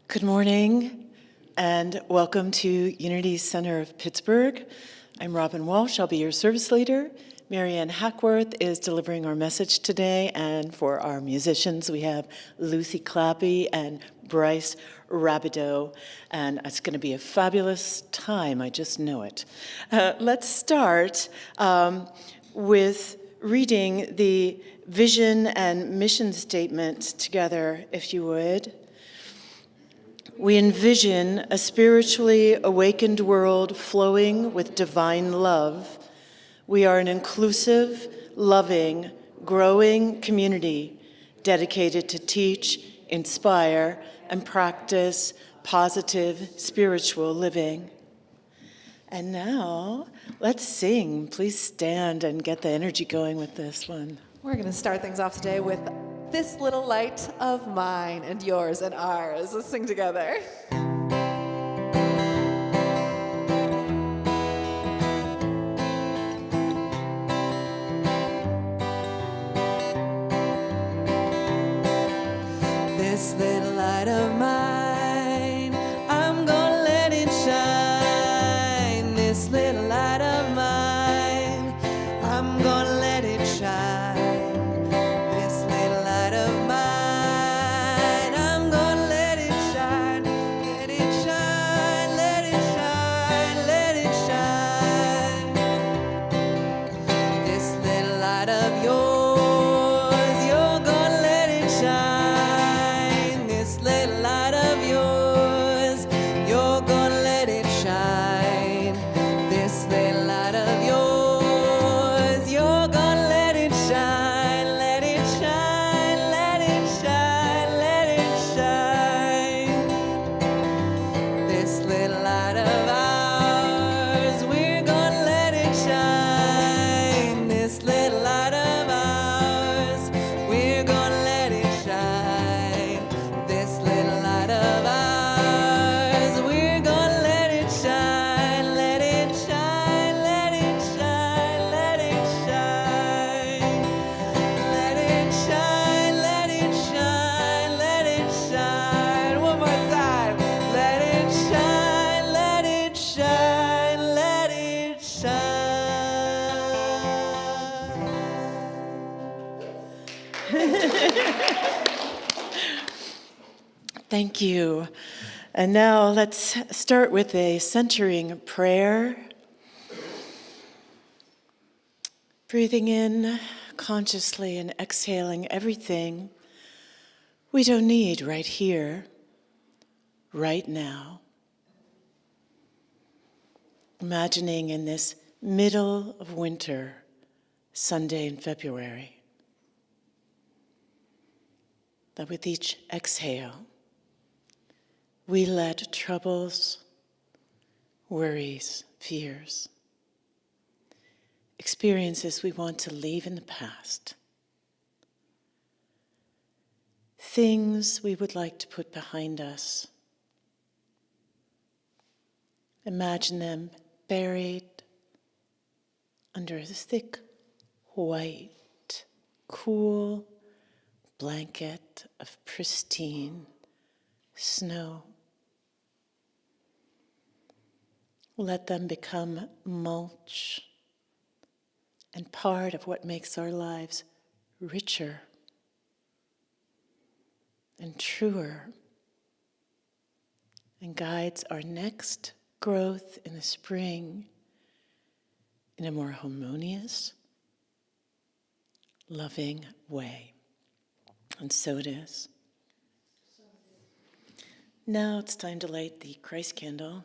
Good morning, and welcome to Unity Center of Pittsburgh. I'm Robin Walsh. I'll be your service leader. Maryann Hackworth is delivering our message today, and for our musicians, we have Lucy Clappy and Bryce Rabideau, and it's going to be a fabulous time. I just know it. Let's start with reading the vision and mission statement together, if you would. We envision a spiritually awakened world flowing with divine love. We are an inclusive, loving, growing community dedicated to teach, inspire, and practice positive spiritual living. And now, let's sing. Please stand and get the energy going with this one. We're going to start things off today with This Little Light of Mine and Yours and Ours. Let's sing together. This little light of mine, I'm gonna let it shine. This little light of mine, I'm gonna let it shine. This little light of mine, I'm gonna let it shine. Let it shine, let it shine, let it shine. This little light of yours, you're gonna let it shine. This little light of yours, you're gonna let it shine. This little light of yours, you're gonna let it shine. Let it shine, let it shine, let it shine. This little light of ours, we're gonna let it shine. This little light of ours, we're gonna let it shine. This little light of ours, we're gonna let it shine. Let it shine, let it shine, let it shine. Let it shine, let it shine, let it shine. One more time. Let it shine, let it shine, let it shine. Thank you. And now let's start with a centering prayer. Breathing in consciously and exhaling everything we don't need right here, right now. Imagining in this middle of winter, Sunday in February, that with each exhale, we let troubles, worries, fears, experiences we want to leave in the past, things we would like to put behind us. Imagine them buried under a thick, white, cool blanket of pristine snow. Let them become mulch and part of what makes our lives richer and truer and guides our next growth in the spring in a more harmonious, loving way. And so it is. Now it's time to light the Christ candle.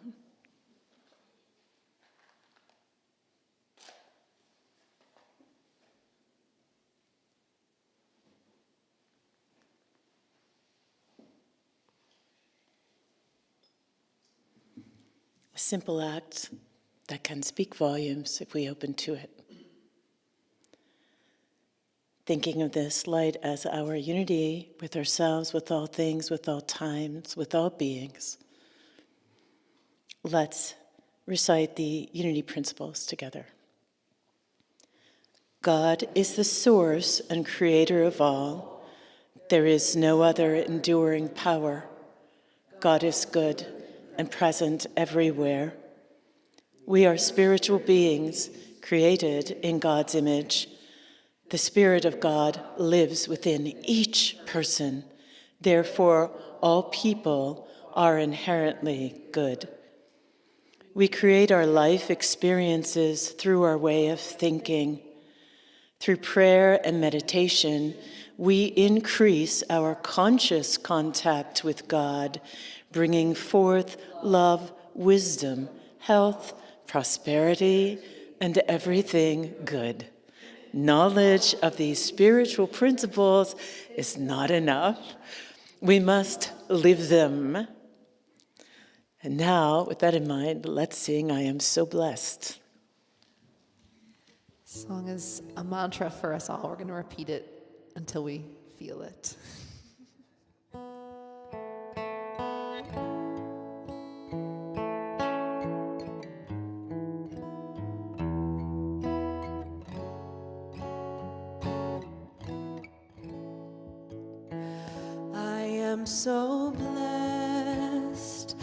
A simple act that can speak volumes if we open to it. Thinking of this light as our unity with ourselves, with all things, with all times, with all beings. Let's recite the unity principles together. God is the source and creator of all. There is no other enduring power. God is good and present everywhere. We are spiritual beings created in God's image. The Spirit of God lives within each person. Therefore, all people are inherently good. We create our life experiences through our way of thinking. Through prayer and meditation, we increase our conscious contact with God, bringing forth love, wisdom, health, prosperity, and everything good. Knowledge of these spiritual principles is not enough. We must live them. And now, with that in mind, let's sing I Am So Blessed. Song is a mantra for us all. We're going to repeat it until we feel it. I am so blessed.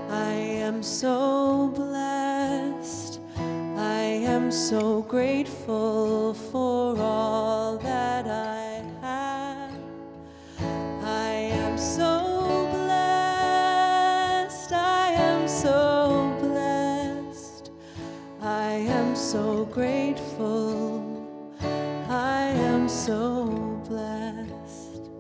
I am so blessed. I am so grateful for all that I have. I am so blessed. I am so blessed. I am so grateful. I am so blessed.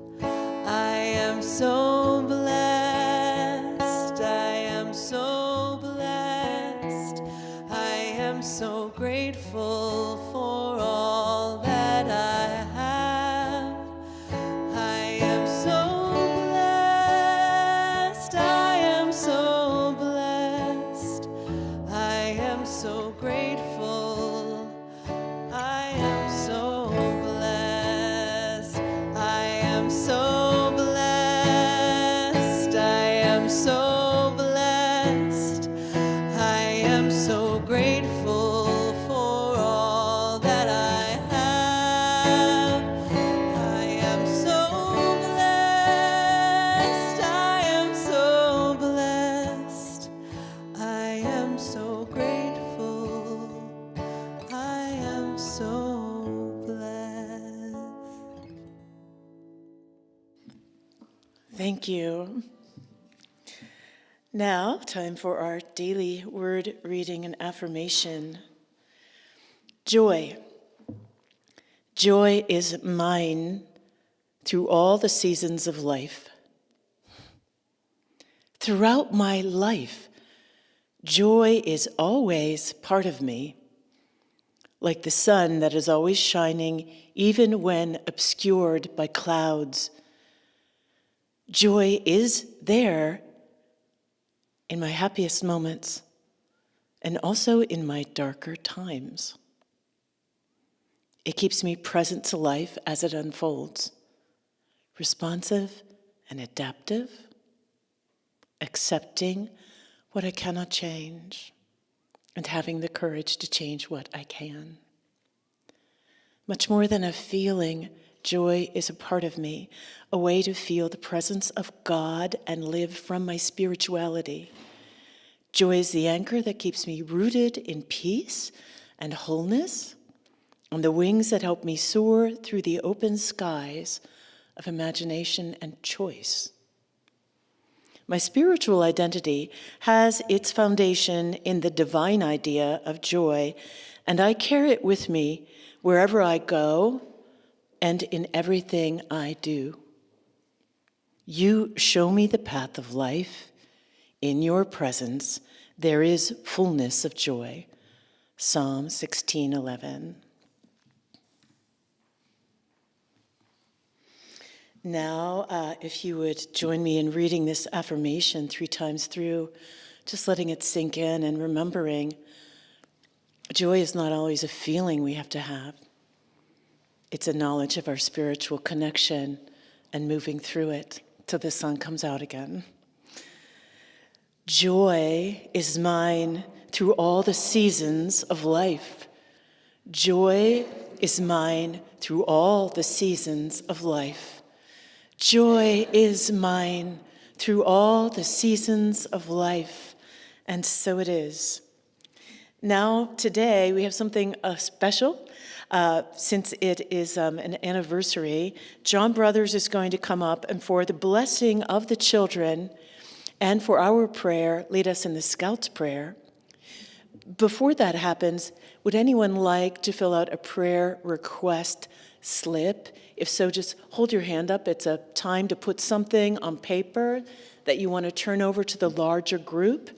I am so blessed. I am so blessed. I am so grateful for all that I have. I am so blessed. I am so blessed. I am so grateful. I am so blessed. I am so blessed. I am so blessed. I am so grateful for all that I have. I am so blessed. I am so blessed. I am so grateful. I am so blessed. Thank you. Now, time for our daily word reading and affirmation. Joy. Joy is mine through all the seasons of life. Throughout my life, joy is always part of me, like the sun that is always shining even when obscured by clouds. Joy is there in my happiest moments and also in my darker times. It keeps me present to life as it unfolds, responsive and adaptive, accepting what I cannot change, and having the courage to change what I can. Much more than a feeling, joy is a part of me, a way to feel the presence of God and live from my spirituality. Joy is the anchor that keeps me rooted in peace and wholeness, on the wings that help me soar through the open skies of imagination and choice. My spiritual identity has its foundation in the divine idea of joy, and I carry it with me wherever I go and in everything I do. You show me the path of life. In your presence, there is fullness of joy. Psalm 16:11. Now, if you would join me in reading this affirmation 3 times through, just letting it sink in and remembering joy is not always a feeling we have to have. It's a knowledge of our spiritual connection and moving through it till the sun comes out again. Joy is mine through all the seasons of life. Joy is mine through all the seasons of life. Joy is mine through all the seasons of life, and so it is. Now, today, we have something special. Since it is an anniversary, John Brothers is going to come up and for the blessing of the children and for our prayer, lead us in the Scout's prayer. Before that happens, would anyone like to fill out a prayer request slip? If so, just hold your hand up. It's a time to put something on paper that you want to turn over to the larger group.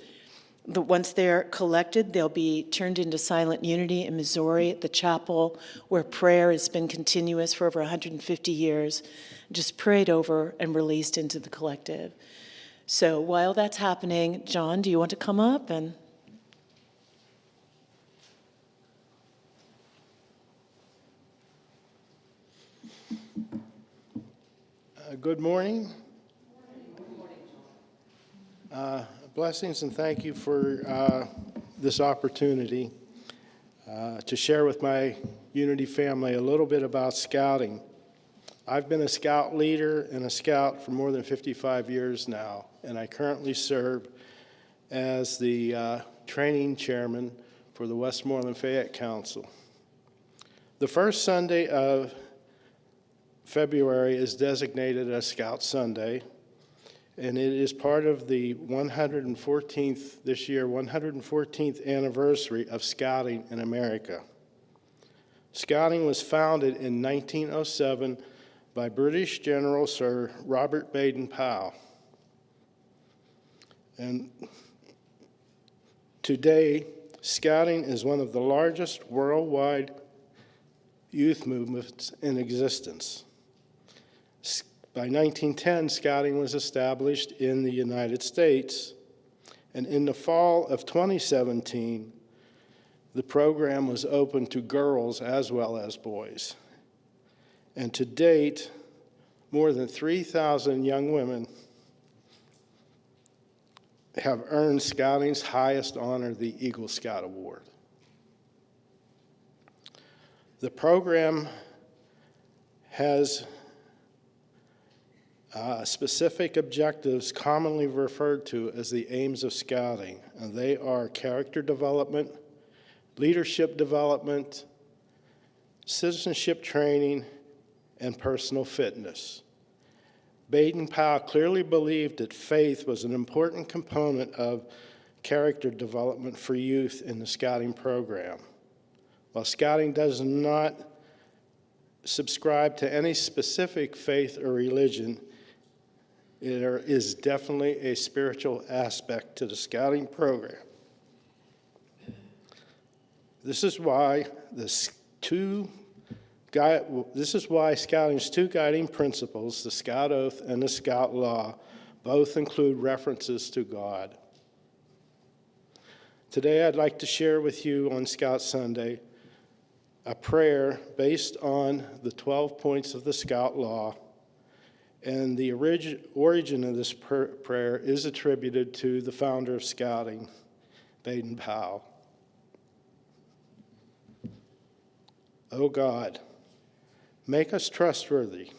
But once they're collected, they'll be turned into Silent Unity in Missouri at the chapel where prayer has been continuous for over 150 years, just prayed over and released into the collective. So while that's happening, John, do you want to come up and... Good morning. Blessings and thank you for this opportunity to share with my Unity family a little bit about scouting. I've been a scout leader and a scout for more than 55 years now, and I currently serve as the training chairman for the Westmoreland Fayette Council. The first Sunday of February is designated as Scout Sunday, and it is part of the 114th, this year, 114th anniversary of Scouting in America. Scouting was founded in 1907 by British General Sir Robert Baden-Powell. And today, Scouting is one of the largest worldwide youth movements in existence. By 1910, Scouting was established in the United States, and in the fall of 2017, the program was open to girls as well as boys. And to date, more than 3,000 young women have earned Scouting's highest honor, the Eagle Scout Award. The program has specific objectives commonly referred to as the aims of Scouting, and they are character development, leadership development, citizenship training, and personal fitness. Baden-Powell clearly believed that faith was an important component of character development for youth in the Scouting program. While Scouting does not subscribe to any specific faith or religion, there is definitely a spiritual aspect to the Scouting program. This is why Scouting's two guiding principles, the Scout Oath and the Scout Law, both include references to God. Today I'd like to share with you on Scout Sunday a prayer based on the 12 points of the Scout Law, and the origin of this prayer is attributed to the founder of Scouting, Baden-Powell. O God, make us trustworthy,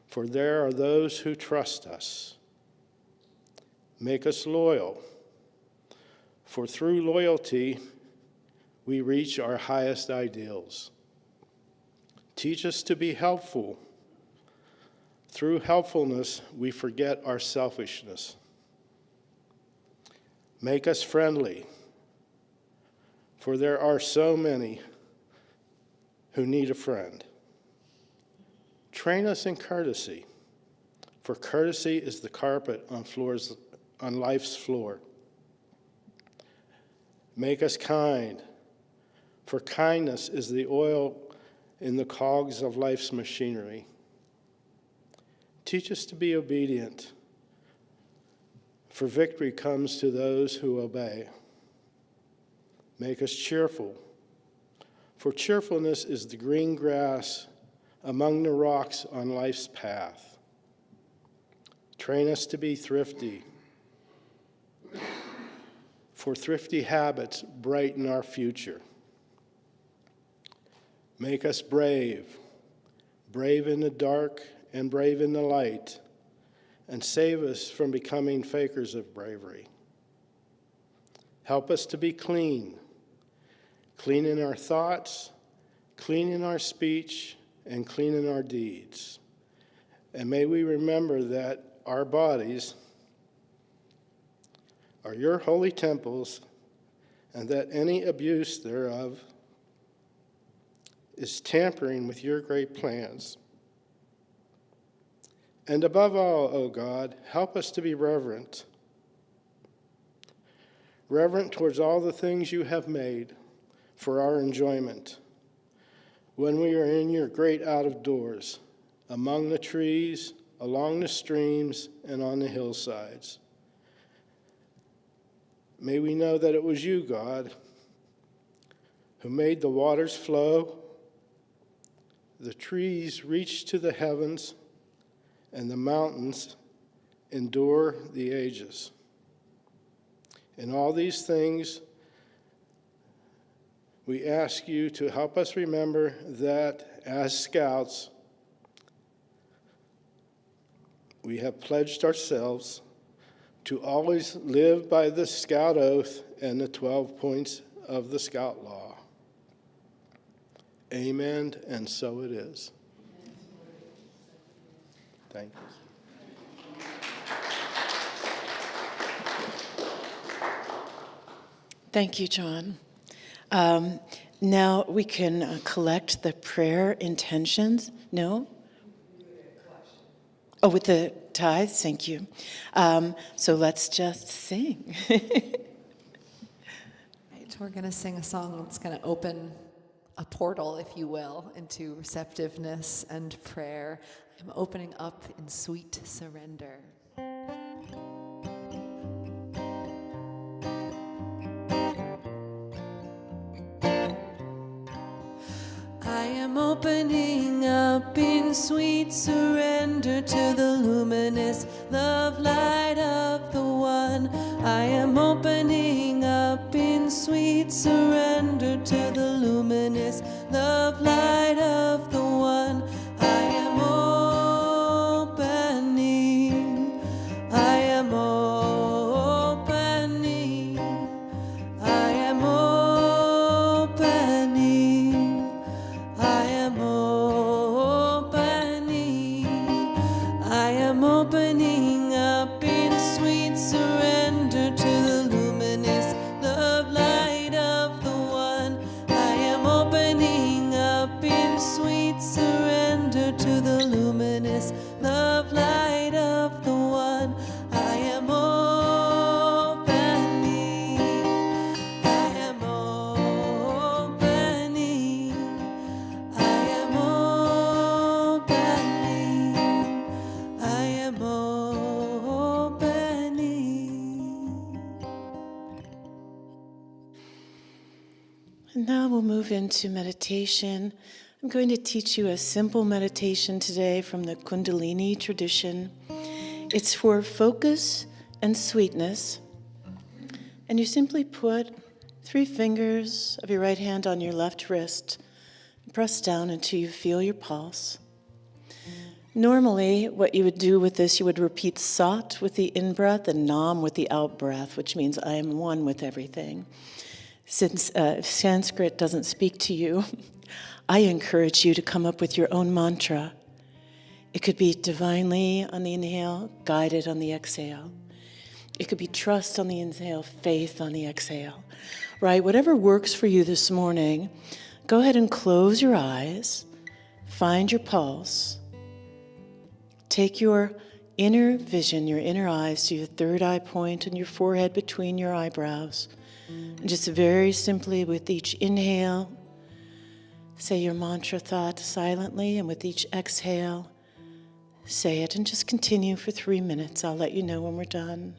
for there are those who trust us. Make us loyal, for through loyalty we reach our highest ideals. Teach us to be helpful. Through helpfulness, we forget our selfishness. Make us friendly, for there are so many who need a friend. Train us in courtesy, for courtesy is the carpet on life's floor. Make us kind, for kindness is the oil in the cogs of life's machinery. Teach us to be obedient, for victory comes to those who obey. Make us cheerful, for cheerfulness is the green grass among the rocks on life's path. Train us to be thrifty, for thrifty habits brighten our future. Make us brave, brave in the dark and brave in the light, and save us from becoming fakers of bravery. Help us to be clean in our thoughts, clean in our speech, and clean in our deeds. And may we remember that our bodies are your holy temples, and that any abuse thereof is tampering with your great plans. And above all, O God, help us to be reverent towards all the things you have made for our enjoyment. When we are in your great out of doors, among the trees, along the streams, and on the hillsides. May we know that it was you, God, who made the waters flow, the trees reach to the heavens, and the mountains endure the ages. In all these things, we ask you to help us remember that as scouts, we have pledged ourselves to always live by the Scout Oath and the 12 points of the Scout Law. Amen, and so it is. Thank you. Thank you, John. Now we can collect the prayer intentions. No? Oh, with the tithes? Thank you. So let's just sing. Right, we're going to sing a song that's going to open a portal, if you will, into receptiveness and prayer. I'm opening up in sweet surrender. I am opening up in sweet surrender to the luminous love light of the One. I am opening up in sweet surrender to the luminous love light of the One. I am opening, I am opening, I am opening, I am opening, I am opening up in sweet surrender to the luminous love light of the One. I am opening up in sweet surrender to the luminous love light of the One. I am opening, I am opening, I am opening, I am opening. And now we'll move into meditation. I'm going to teach you a simple meditation today from the Kundalini tradition. It's for focus and sweetness. And you simply put 3 fingers of your right hand on your left wrist and press down until you feel your pulse. Normally, what you would do with this, you would repeat Sat with the in-breath and Nam with the out-breath, which means I am one with everything. Since Sanskrit doesn't speak to you, I encourage you to come up with your own mantra. It could be divinely on the inhale, guided on the exhale. It could be trust on the inhale, faith on the exhale. Right? Whatever works for you this morning, go ahead and close your eyes, find your pulse, take your inner vision, your inner eyes to your third eye point and your forehead between your eyebrows. And just very simply with each inhale, say your mantra thought silently, and with each exhale, say it, and just continue for 3 minutes. I'll let you know when we're done.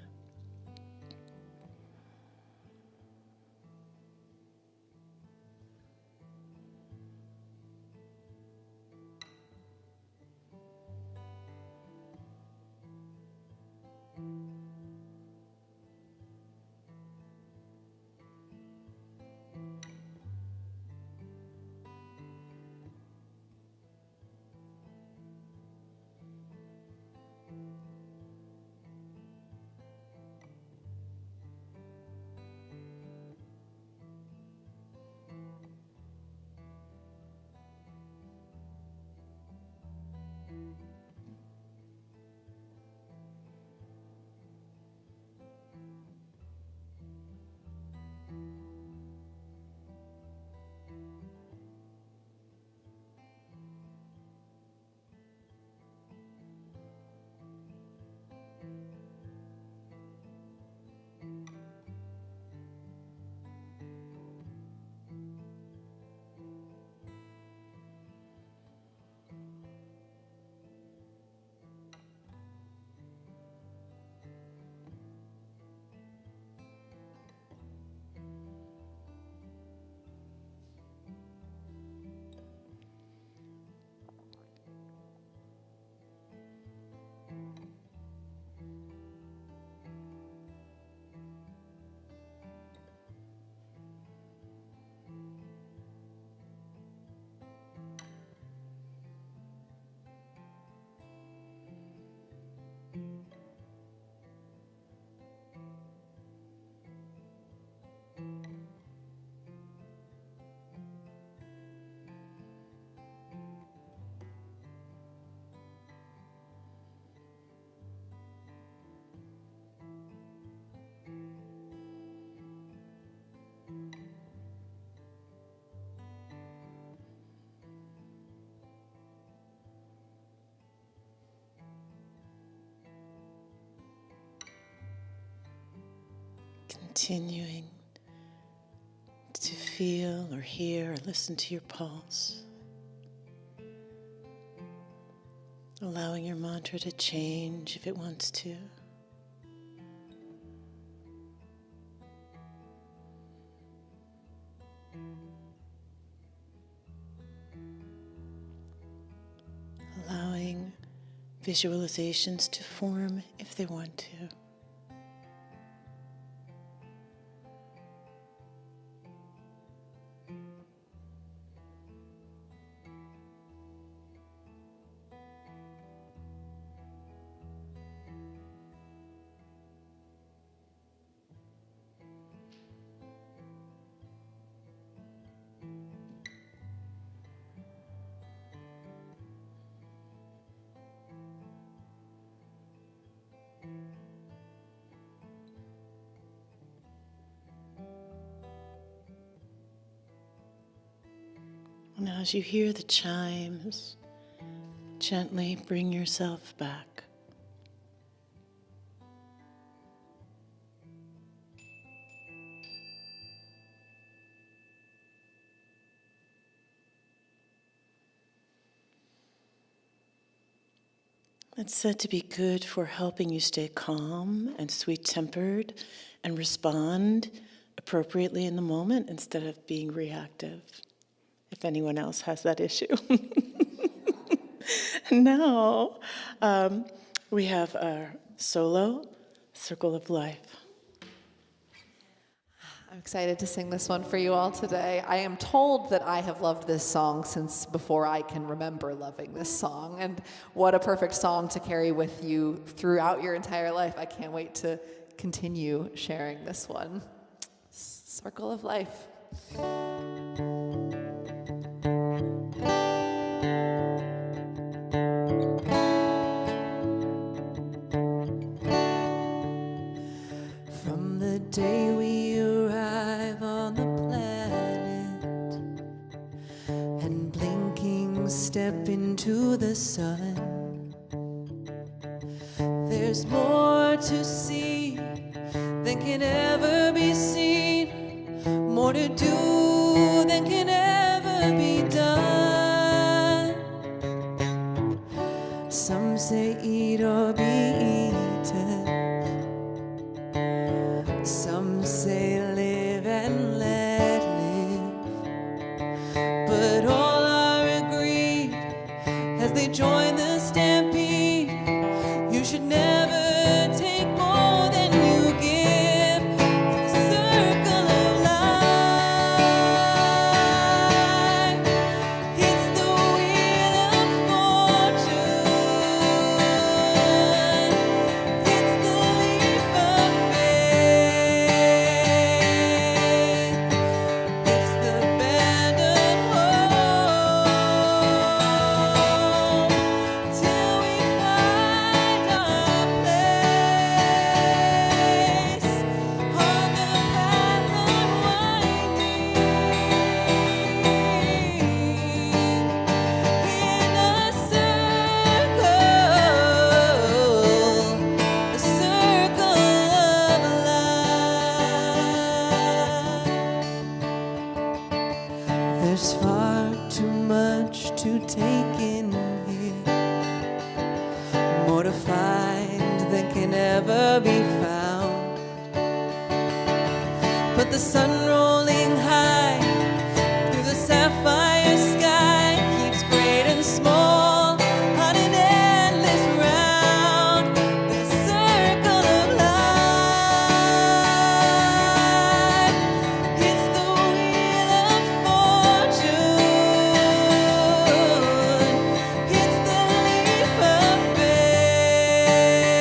continuing to feel or hear or listen to your pulse. Allowing your mantra to change if it wants to. Allowing visualizations to form if they want to. Now, as you hear the chimes, gently bring yourself back. It's said to be good for helping you stay calm and sweet-tempered and respond appropriately in the moment instead of being reactive, if anyone else has that issue. Now, we have our solo, Circle of Life. I'm excited to sing this one for you all today. I am told that I have loved this song since before I can remember loving this song, and what a perfect song to carry with you throughout your entire life. I can't wait to continue sharing this one. Circle of Life. From the day we arrive on the planet and blinking step into the sun, there's more to see than can ever be seen, more to do than can ever be done. Some say eat or be eaten, some say live and let live, but all are agreed as they join the stampede, you should never take more than you give. It's the circle of life. It's the wheel of fortune. It's the leap of faith. It's the band of hope till we find our place on the path unwinding in a circle of life. There's far too much to take in here, more to find than can ever be found. But the sun rolling high through the sapphire sky keeps great and small on an endless round. The circle of life. It's the wheel of fortune. It's the leap of faith.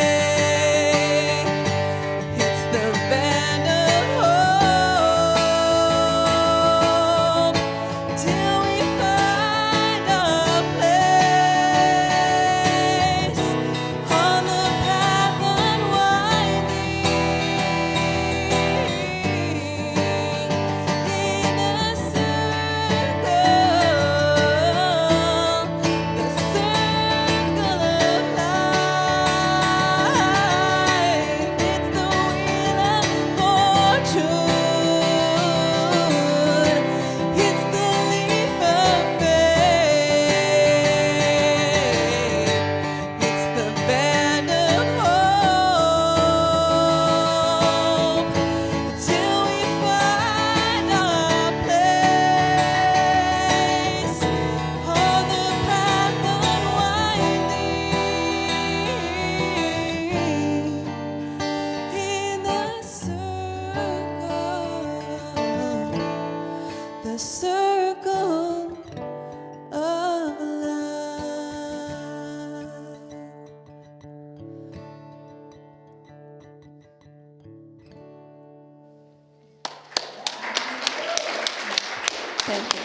Thank you.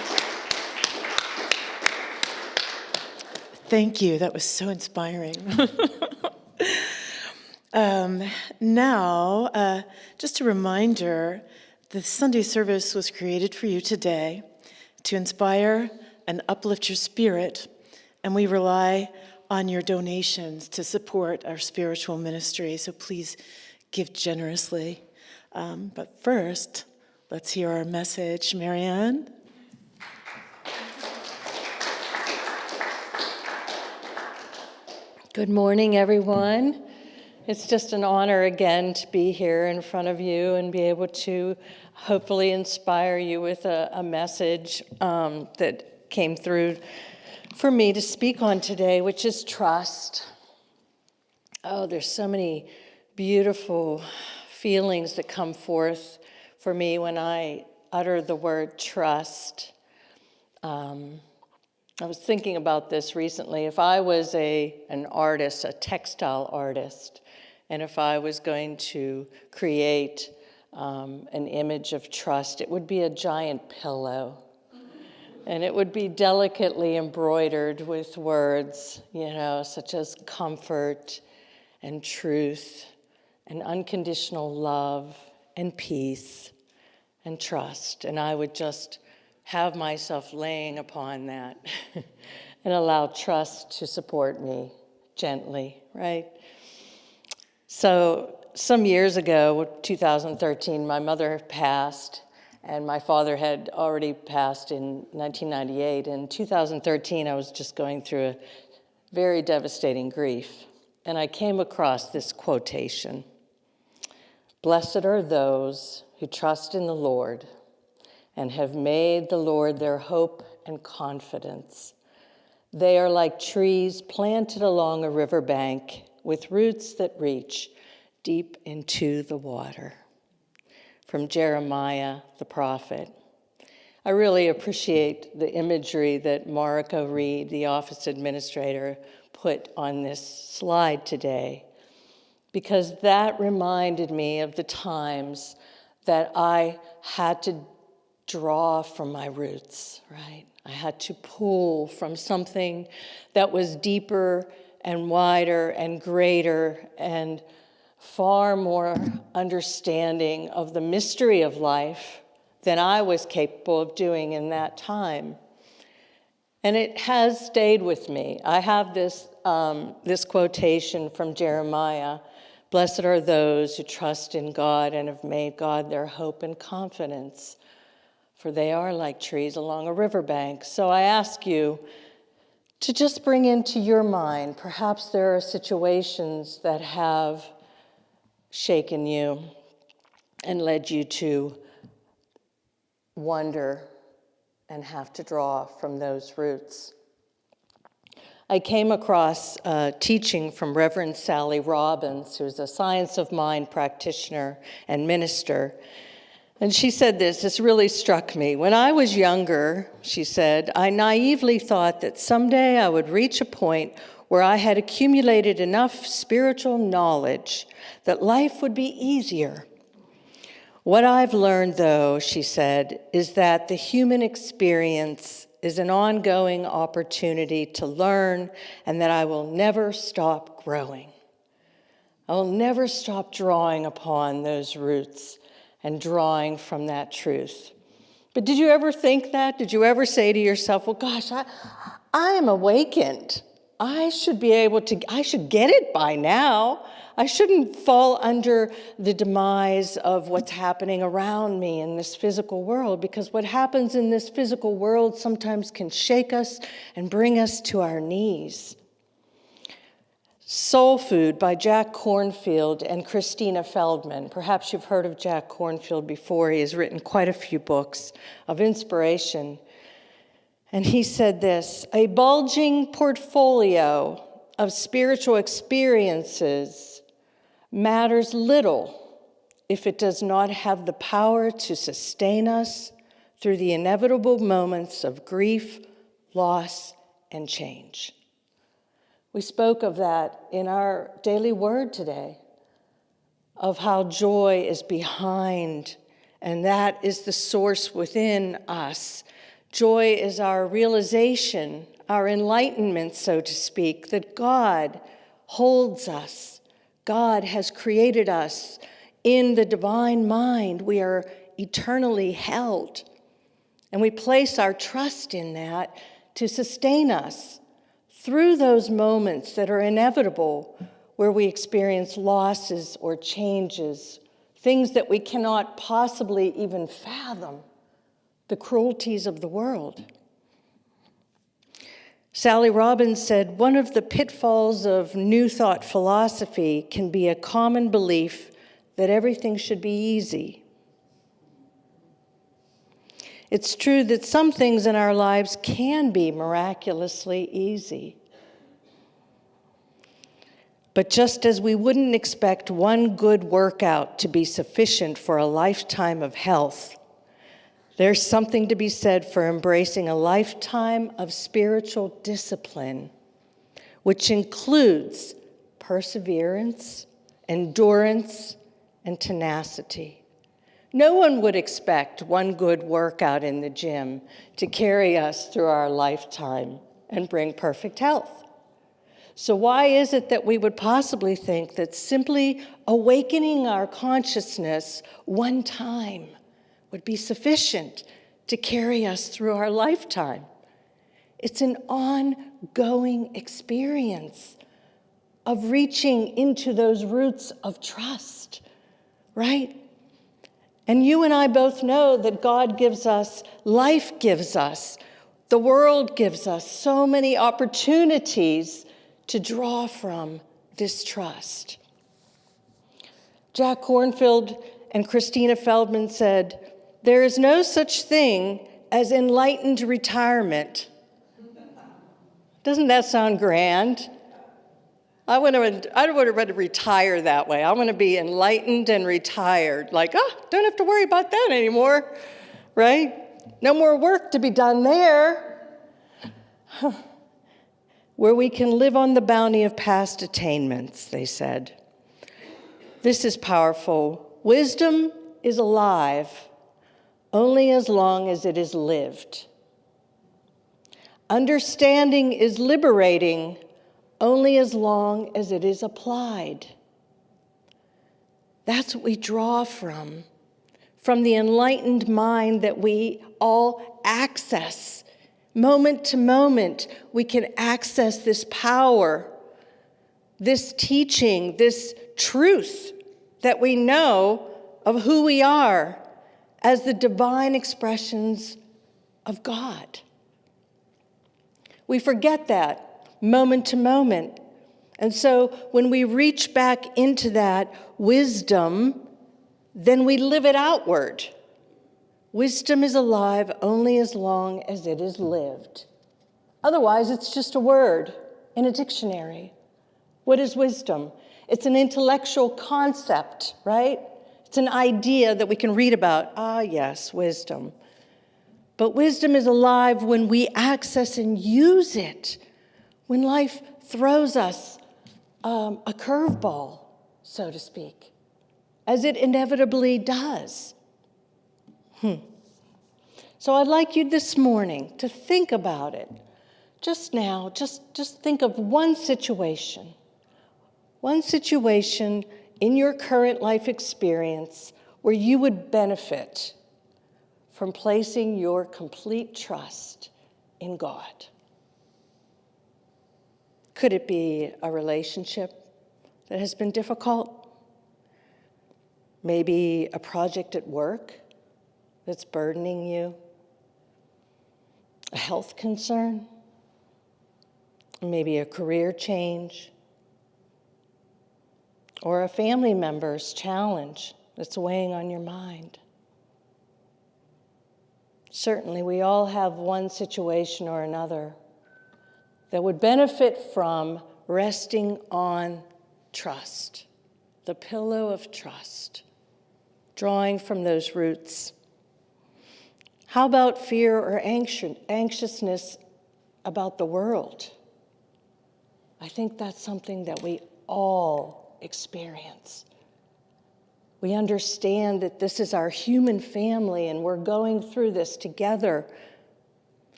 Thank you. That was so inspiring. Now, just a reminder, the Sunday service was created for you today to inspire and uplift your spirit, and we rely on your donations to support our spiritual ministry, so please give generously. But first, let's hear our message. Maryann? Good morning, everyone. It's just an honor again to be here in front of you and be able to hopefully inspire you with a message that came through for me to speak on today, which is trust. Oh, there's so many beautiful feelings that come forth for me when I utter the word trust. I was thinking about this recently. If I was an artist, a textile artist, and if I was going to create an image of trust, it would be a giant pillow. And it would be delicately embroidered with words, such as comfort and truth and unconditional love and peace and trust. And I would just have myself laying upon that and allow trust to support me gently, right? So some years ago, 2013, my mother passed, and my father had already passed in 1998. In 2013, I was just going through a very devastating grief, and I came across this quotation: "Blessed are those who trust in the Lord and have made the Lord their hope and confidence. They are like trees planted along a riverbank with roots that reach deep into the water." From Jeremiah the prophet. I really appreciate the imagery that Marika Reed, the office administrator, put on this slide today, because that reminded me of the times that I had to draw from my roots, right? I had to pull from something that was deeper and wider and greater and far more understanding of the mystery of life than I was capable of doing in that time. And it has stayed with me. I have this quotation from Jeremiah: "Blessed are those who trust in God and have made God their hope and confidence, for they are like trees along a riverbank." So I ask you to just bring into your mind, perhaps there are situations that have shaken you and led you to wonder and have to draw from those roots. I came across teaching from Reverend Sally Robbins, who's a science of mind practitioner and minister. And she said this really struck me. "When I was younger," she said, "I naively thought that someday I would reach a point where I had accumulated enough spiritual knowledge that life would be easier. What I've learned, though," she said, "is that the human experience is an ongoing opportunity to learn, and that I will never stop growing. I will never stop drawing upon those roots and drawing from that truth." But did you ever think that? Did you ever say to yourself, well, gosh, I am awakened. I should get it by now. I shouldn't fall under the demise of what's happening around me in this physical world, because what happens in this physical world sometimes can shake us and bring us to our knees. Soul Food by Jack Kornfield and Christina Feldman. Perhaps you've heard of Jack Kornfield before. He has written quite a few books of inspiration. And he said this: "A bulging portfolio of spiritual experiences matters little if it does not have the power to sustain us through the inevitable moments of grief, loss, and change." We spoke of that in our daily word today, of how joy is behind, and that is the source within us Joy is our realization, our enlightenment, so to speak, that God holds us. God has created us in the divine mind. We are eternally held. And we place our trust in that to sustain us through those moments that are inevitable, where we experience losses or changes, things that we cannot possibly even fathom, the cruelties of the world. Sally Robbins said, one of the pitfalls of New Thought philosophy can be a common belief that everything should be easy. It's true that some things in our lives can be miraculously easy. But just as we wouldn't expect one good workout to be sufficient for a lifetime of health, there's something to be said for embracing a lifetime of spiritual discipline, which includes perseverance, endurance, and tenacity. No one would expect one good workout in the gym to carry us through our lifetime and bring perfect health. So why is it that we would possibly think that simply awakening our consciousness one time would be sufficient to carry us through our lifetime? It's an ongoing experience of reaching into those roots of trust, right? And you and I both know that God gives us, life gives us, the world gives us so many opportunities to draw from this trust. Jack Kornfield and Christina Feldman said, "There is no such thing as enlightened retirement." Doesn't that sound grand? I want to retire that way. I want to be enlightened and retired. Like, don't have to worry about that anymore, right? No more work to be done there. Where we can live on the bounty of past attainments, they said. This is powerful. Wisdom is alive only as long as it is lived. Understanding is liberating only as long as it is applied. That's what we draw from the enlightened mind that we all access. Moment to moment, we can access this power, this teaching, this truth that we know of who we are as the divine expressions of God. We forget that moment to moment. And so when we reach back into that wisdom, then we live it outward. Wisdom is alive only as long as it is lived. Otherwise, it's just a word in a dictionary. What is wisdom? It's an intellectual concept, right? It's an idea that we can read about. Ah, yes, wisdom. But wisdom is alive when we access and use it, when life throws us a curveball, so to speak, as it inevitably does. So I'd like you this morning to think about it. Just now, just think of one situation in your current life experience where you would benefit from placing your complete trust in God. Could it be a relationship that has been difficult? Maybe a project at work that's burdening you? A health concern? Maybe a career change? Or a family member's challenge that's weighing on your mind? Certainly, we all have one situation or another that would benefit from resting on trust, the pillow of trust, drawing from those roots. How about fear or anxiousness about the world? I think that's something that we all experience. We understand that this is our human family and we're going through this together.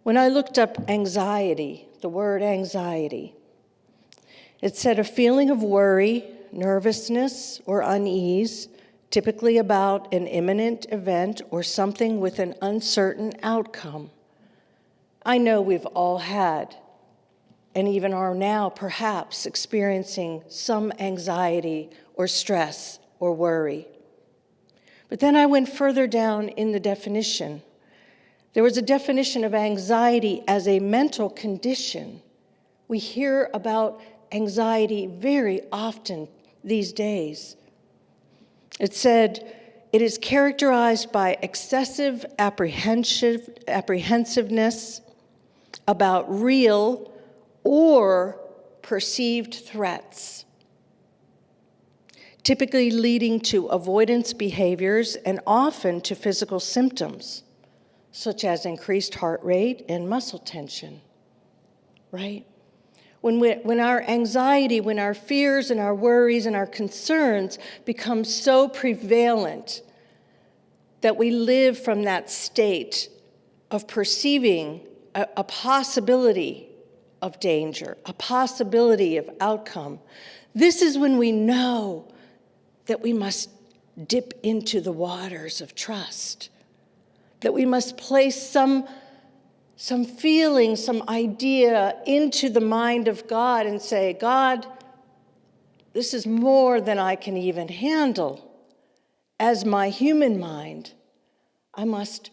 When I looked up anxiety, the word anxiety, it said a feeling of worry, nervousness, or unease, typically about an imminent event or something with an uncertain outcome. I know we've all had, and even are now perhaps experiencing some anxiety or stress or worry. But then I went further down in the definition. There was a definition of anxiety as a mental condition. We hear about anxiety very often these days. It said, it is characterized by excessive apprehensiveness about real or perceived threats, typically leading to avoidance behaviors and often to physical symptoms, such as increased heart rate and muscle tension, right? When our anxiety, when our fears and our worries and our concerns become so prevalent that we live from that state of perceiving a possibility of danger, a possibility of outcome, this is when we know that we must dip into the waters of trust, that we must place some feeling, some idea into the mind of God and say, God, this is more than I can even handle. As my human mind, I must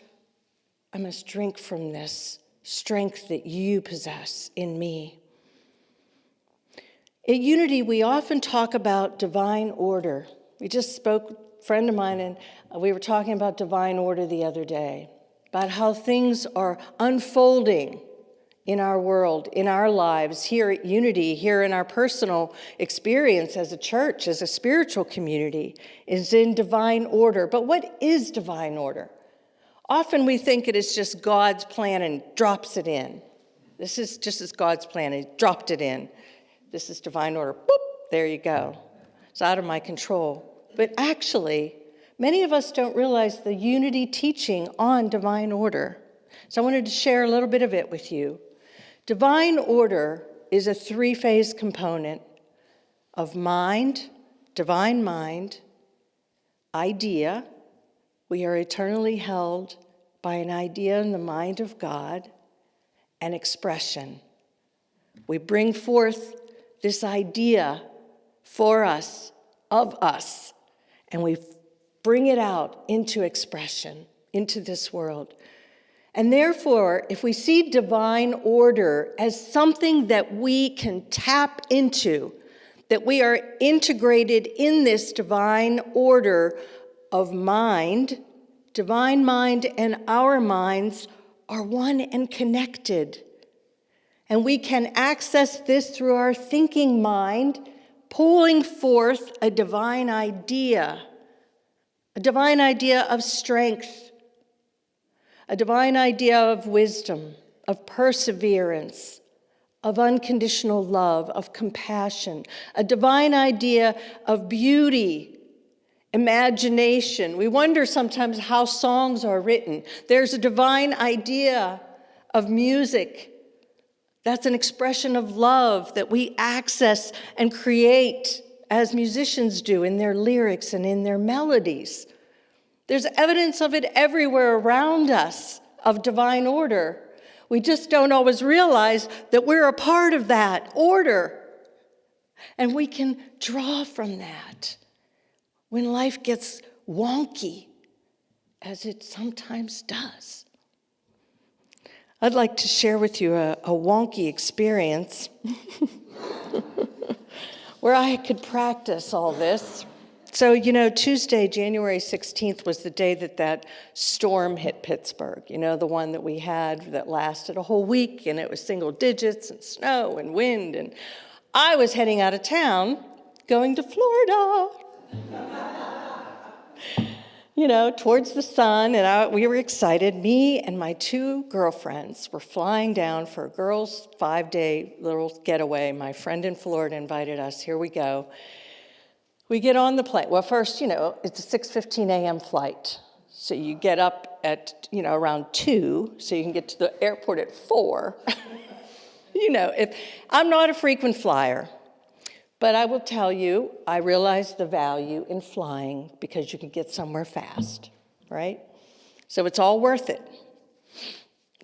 drink from this strength that you possess in me. At Unity, we often talk about divine order. We just spoke, a friend of mine, and we were talking about divine order the other day, about how things are unfolding in our world, in our lives, here at Unity, here in our personal experience as a church, as a spiritual community, is in divine order. But what is divine order? Often we think it is just God's plan and drops it in. This is just as God's plan, He dropped it in. This is divine order, boop, there you go. It's out of my control. But actually, many of us don't realize the Unity teaching on divine order. So I wanted to share a little bit of it with you. Divine order is a three-phase component of mind, divine mind, idea. We are eternally held by an idea in the mind of God, and expression. We bring forth this idea for us, of us, and we bring it out into expression, into this world. And therefore, if we see divine order as something that we can tap into, that we are integrated in this divine order of mind, divine mind and our minds are one and connected. And we can access this through our thinking mind, pulling forth a divine idea of strength, a divine idea of wisdom, of perseverance, of unconditional love, of compassion, a divine idea of beauty, imagination. We wonder sometimes how songs are written. There's a divine idea of music. That's an expression of love that we access and create as musicians do in their lyrics and in their melodies. There's evidence of it everywhere around us, of divine order. We just don't always realize that we're a part of that order. And we can draw from that when life gets wonky, as it sometimes does. I'd like to share with you a wonky experience where I could practice all this. So, Tuesday, January 16th was the day that storm hit Pittsburgh, the one that we had that lasted a whole week, and it was single digits and snow and wind, and I was heading out of town going to Florida. Towards the sun, and we were excited. Me and my two girlfriends were flying down for a girls' 5-day little getaway. My friend in Florida invited us. Here we go. We get on the plane. Well, first, it's a 6:15 a.m. flight. So you get up at, around 2, so you can get to the airport at 4. If I'm not a frequent flyer, but I will tell you, I realize the value in flying because you can get somewhere fast, right? So it's all worth it.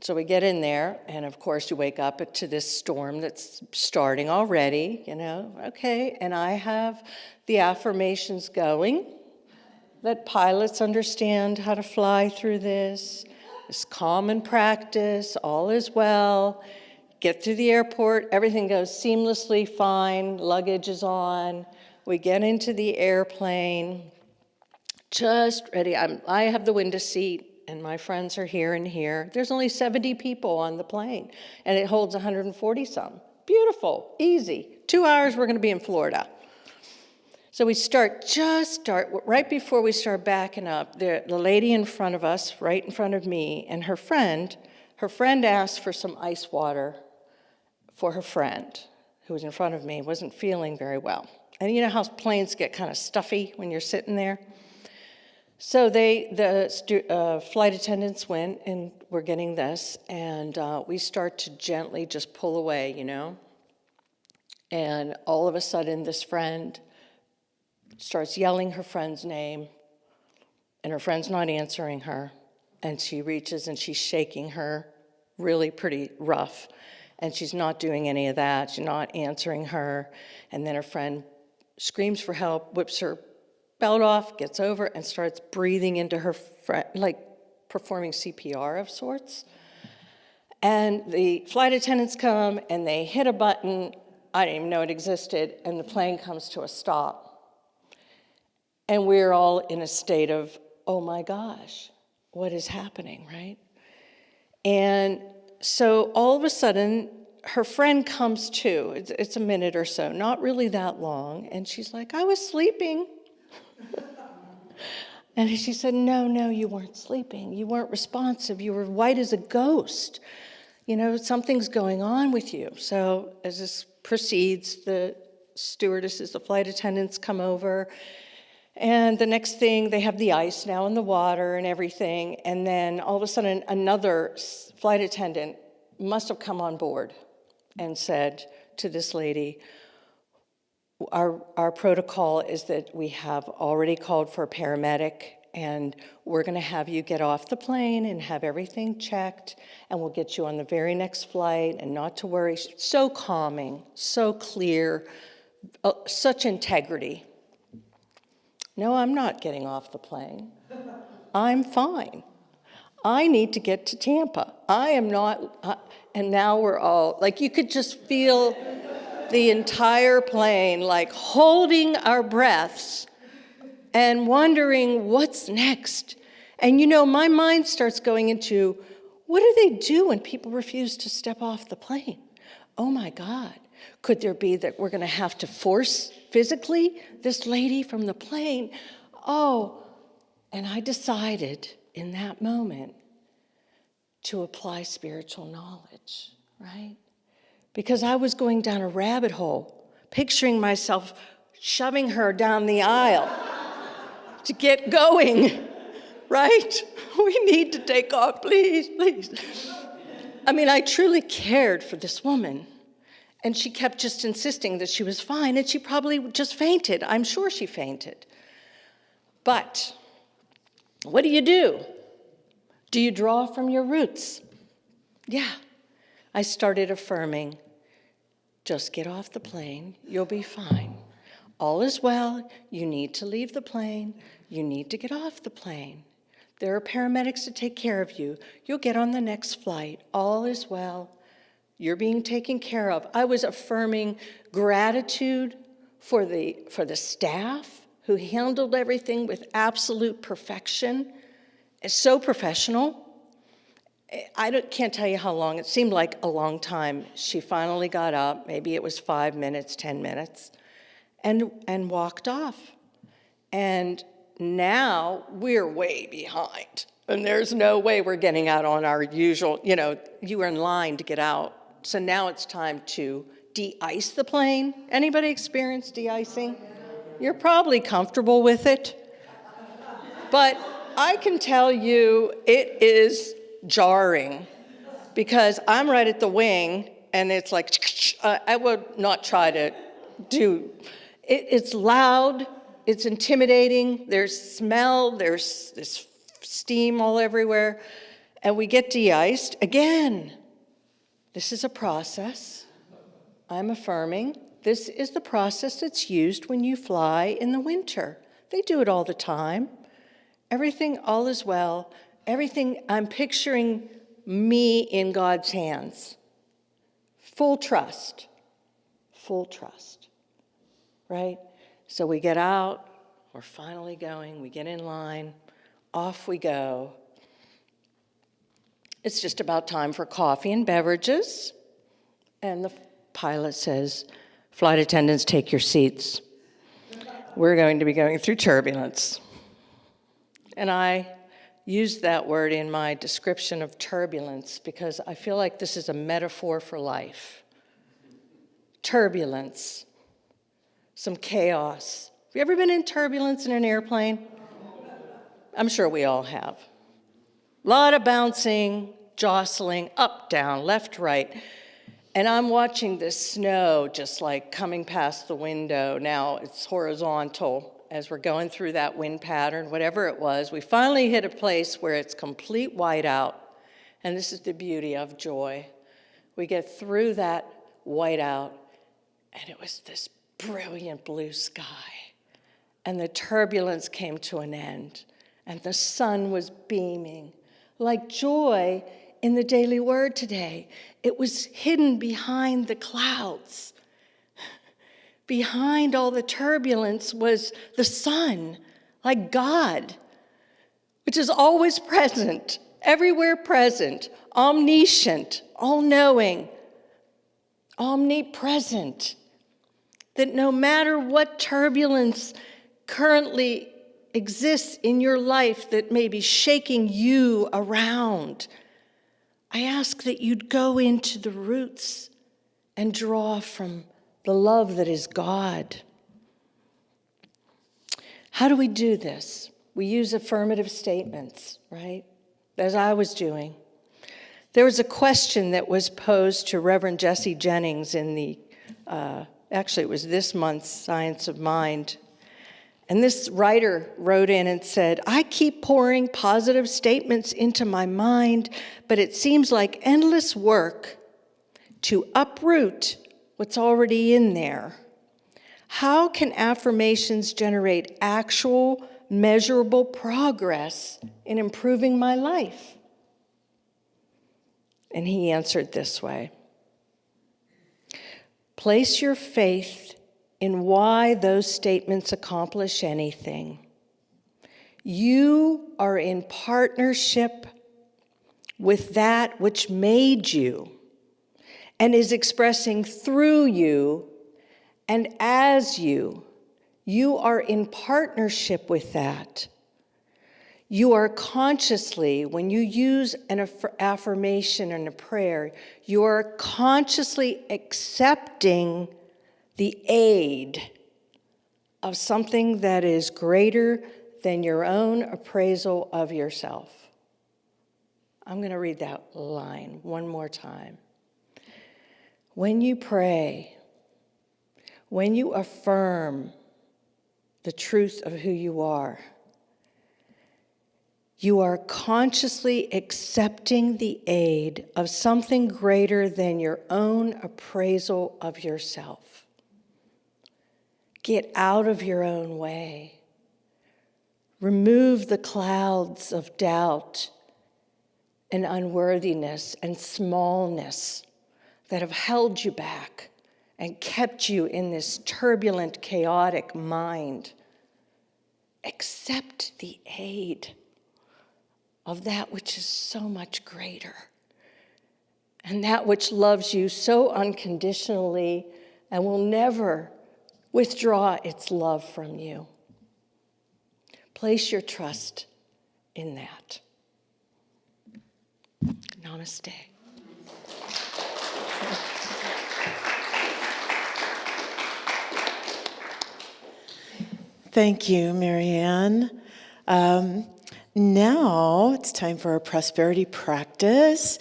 So we get in there, and of course you wake up to this storm that's starting already, okay, and I have the affirmations going that pilots understand how to fly through this. It's common practice, all is well. Get to the airport, everything goes seamlessly fine, luggage is on. We get into the airplane, just ready. I have the window seat, and my friends are here and here. There's only 70 people on the plane, and it holds 140-some. Beautiful, easy. 2 hours, we're gonna be in Florida. So we start, right before we start backing up, the lady in front of us, right in front of me, and her friend asked for some ice water for her friend, who was in front of me, wasn't feeling very well. And you know how planes get kind of stuffy when you're sitting there? So the flight attendants went and were getting this, and we start to gently just pull away, And all of a sudden, this friend starts yelling her friend's name, and her friend's not answering her. And she reaches and she's shaking her really pretty rough. And she's not doing any of that. She's not answering her. And then her friend screams for help, whips her belt off, gets over, and starts breathing into her friend, like performing CPR of sorts. And the flight attendants come and they hit a button. I didn't even know it existed. And the plane comes to a stop. And we're all in a state of, oh my gosh, what is happening, right? And so all of a sudden, her friend comes to. It's a minute or so, not really that long. And she's like, I was sleeping. And she said, no, you weren't sleeping. You weren't responsive. You were white as a ghost. Something's going on with you. So as this proceeds, the stewardesses, the flight attendants come over. And the next thing, they have the ice now in the water and everything. And then all of a sudden, another flight attendant must have come on board and said to this lady, our protocol is that we have already called for a paramedic, and we're going to have you get off the plane and have everything checked, and we'll get you on the very next flight, and not to worry. So calming, so clear, such integrity. No, I'm not getting off the plane. I'm fine. I need to get to Tampa. I am not, and now we're all, like you could just feel the entire plane like holding our breaths and wondering what's next. And my mind starts going into, what do they do when people refuse to step off the plane? Oh my God. Could there be that we're going to have to force physically this lady from the plane? Oh, and I decided in that moment to apply spiritual knowledge, right? Because I was going down a rabbit hole, picturing myself shoving her down the aisle to get going, right? We need to take off, please, please. I mean, I truly cared for this woman. And she kept just insisting that she was fine, and she probably just fainted. I'm sure she fainted. But what do? Do you draw from your roots? Yeah. I started affirming, just get off the plane, you'll be fine. All is well, you need to leave the plane, you need to get off the plane. There are paramedics to take care of you. You'll get on the next flight, all is well. You're being taken care of. I was affirming gratitude for the staff who handled everything with absolute perfection. It's so professional. Can't tell you how long. It seemed like a long time. She finally got up. Maybe it was 5 minutes, 10 minutes, and walked off. And now we're way behind. And there's no way we're getting out on our usual, you were in line to get out. So now it's time to de-ice the plane. Anybody experience de-icing? You're probably comfortable with it. But I can tell you it is jarring because I'm right at the wing and it's like, I would not try to do, it's loud, it's intimidating, there's smell, there's this steam all everywhere, and we get de-iced. Again, this is a process. I'm affirming this is the process that's used when you fly in the winter. They do it all the time. Everything, all is well. Everything, I'm picturing me in God's hands. Full trust, right? So we get out, we're finally going, we get in line, off we go. It's just about time for coffee and beverages. And the pilot says, flight attendants, take your seats. We're going to be going through turbulence. And I used that word in my description of turbulence because I feel like this is a metaphor for life. Turbulence, some chaos. Have you ever been in turbulence in an airplane? I'm sure we all have. A lot of bouncing, jostling, up, down, left, right. And I'm watching this snow just like coming past the window. Now it's horizontal as we're going through that wind pattern, whatever it was. We finally hit a place where it's complete whiteout. And this is the beauty of joy. We get through that whiteout, and it was this brilliant blue sky. And the turbulence came to an end, and the sun was beaming. Like joy in the daily word today, it was hidden behind the clouds. Behind all the turbulence was the sun, like God, which is always present, everywhere present, omniscient, all-knowing, omnipresent. That no matter what turbulence currently exists in your life that may be shaking you around, I ask that you'd go into the roots and draw from the love that is God. How do we do this? We use affirmative statements, right? As I was doing. There was a question that was posed to Reverend Jesse Jennings in the, actually it was this month's Science of Mind. And this writer wrote in and said, I keep pouring positive statements into my mind, but it seems like endless work to uproot what's already in there. How can affirmations generate actual, measurable progress in improving my life? And he answered this way. Place your faith in why those statements accomplish anything. You are in partnership with that which made you and is expressing through you and as you. You are in partnership with that. You are consciously, when you use an affirmation and a prayer, you are consciously accepting the aid of something that is greater than your own appraisal of yourself. I'm going to read that line one more time. When you pray, when you affirm the truth of who you are consciously accepting the aid of something greater than your own appraisal of yourself. Get out of your own way. Remove the clouds of doubt and unworthiness and smallness that have held you back and kept you in this turbulent, chaotic mind. Accept the aid of that which is so much greater and that which loves you so unconditionally and will never withdraw its love from you. Place your trust in that. Namaste. Thank you, Maryann. Now it's time for our prosperity practice.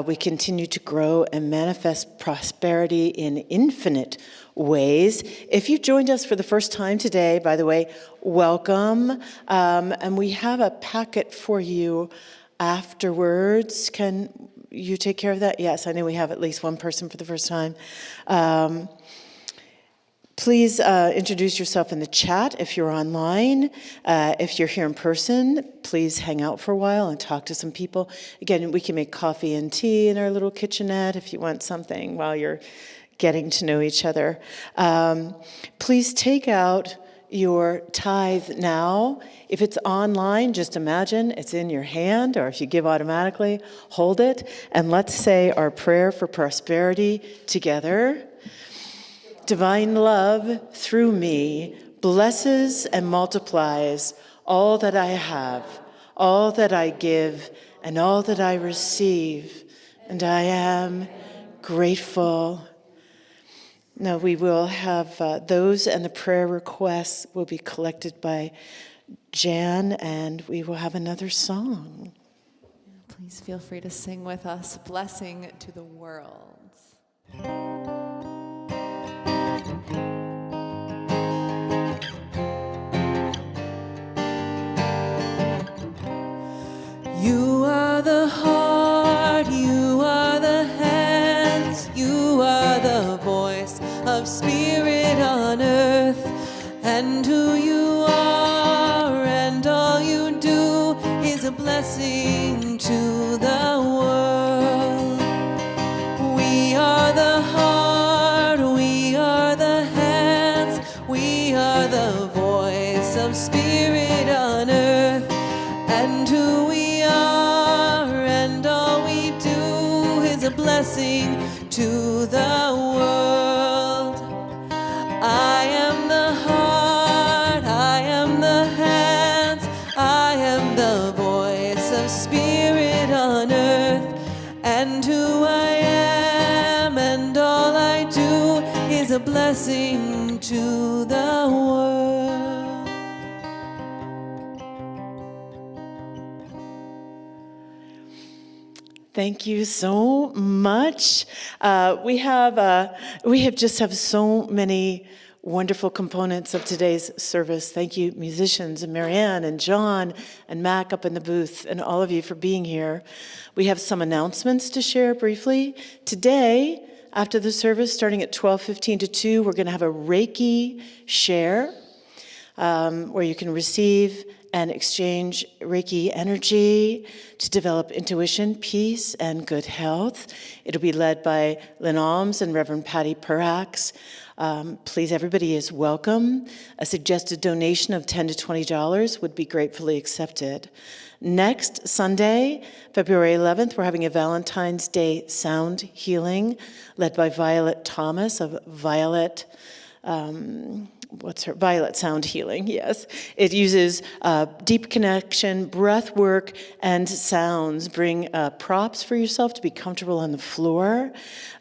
We continue to grow and manifest prosperity in infinite ways. If you joined us for the first time today, by the way, welcome. And we have a packet for you afterwards. Can you take care of that? Yes, I know we have at least one person for the first time. Please introduce yourself in the chat if you're online. If you're here in person, please hang out for a while and talk to some people. Again, we can make coffee and tea in our little kitchenette if you want something while you're getting to know each other. Please take out your tithe now. If it's online, just imagine it's in your hand, or if you give automatically, hold it. And let's say our prayer for prosperity together. Divine love through me blesses and multiplies all that I have, all that I give, and all that I receive. And I am grateful. Now we will have those, and the prayer requests will be collected by Jan, and we will have another song. Please feel free to sing with us, Blessing to the World. You are the heart, you are the hands, you are the voice of spirit on earth, and who you are and all you do is a blessing to the world. We are the heart, we are the hands, we are the voice of spirit on earth, and who we are and all we do is a blessing to the world. I am the heart, I am the hands, I am the voice of spirit on earth, and who I am and all I do is a blessing to the world. Thank you so much. We just have so many wonderful components of today's service. Thank you, musicians, and Maryann, and John, and Mac up in the booth, and all of you for being here. We have some announcements to share briefly. Today, after the service, starting at 12:15 to 2, we're going to have a Reiki share, where you can receive and exchange Reiki energy to develop intuition, peace, and good health. It'll be led by Lynn Alms and Reverend Patty Perax. Please, everybody is welcome. A suggested donation of $10 to $20 would be gratefully accepted. Next Sunday, February 11th, we're having a Valentine's Day sound healing led by Violet Thomas of Violet Sound Healing, yes. It uses deep connection, breath work, and sounds. Bring props for yourself to be comfortable on the floor,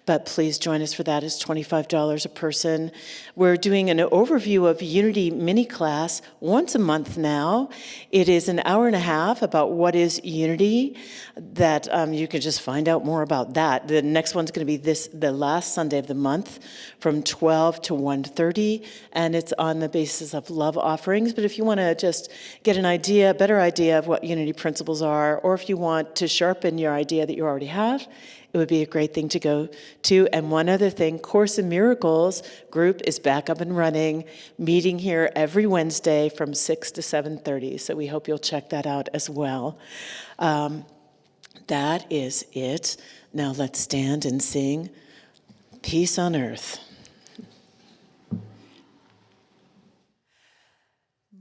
but please join us for that. It's $25 a person. We're doing an overview of Unity mini class once a month now. It is an hour and a half about what is Unity, that you can just find out more about that. The next one's going to be the last Sunday of the month from 12 to 1:30, and it's on the basis of love offerings. But if you want to just get a better idea of what Unity principles are, or if you want to sharpen your idea that you already have, it would be a great thing to go to. And one other thing, Course in Miracles group is back up and running, meeting here every Wednesday from 6 to 7:30. So we hope you'll check that out as well. That is it. Now let's stand and sing Peace on Earth.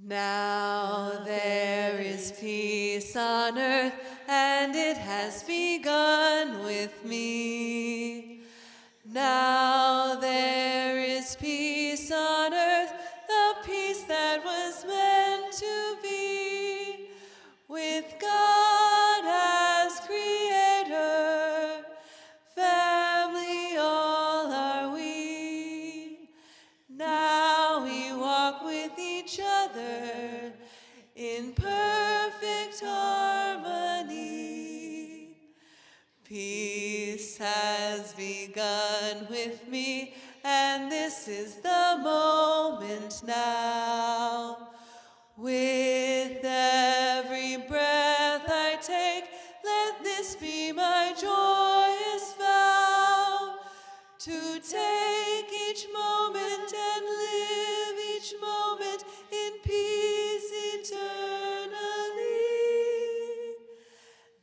Now there is peace on earth, and it has begun with me. Now there is peace on earth, the peace that was meant to be, with God as creator, family all are we. Now we walk with each other in perfect this is the moment now. With every breath I take, let this be my joyous vow, to take each moment and live each moment in peace eternally.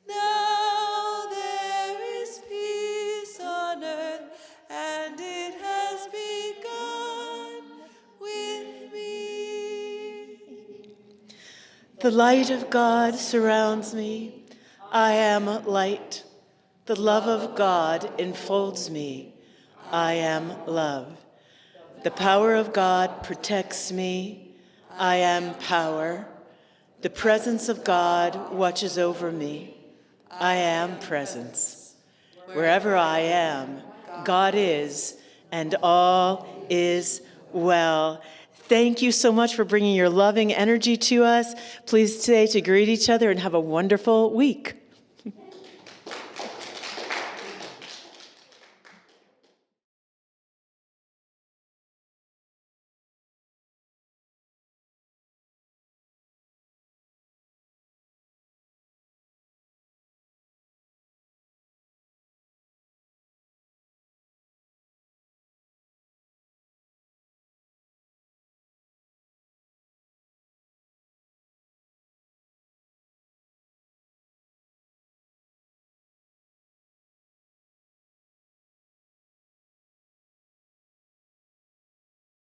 Now there is peace on earth, and it has begun with me. The light of God surrounds me. I am light. The love of God enfolds me. I am love. The power of God protects me. I am power. The presence of God watches over me. I am presence. Wherever I am, God is, and all is well. Thank you so much for bringing your loving energy to us. Please stay to greet each other and have a wonderful week.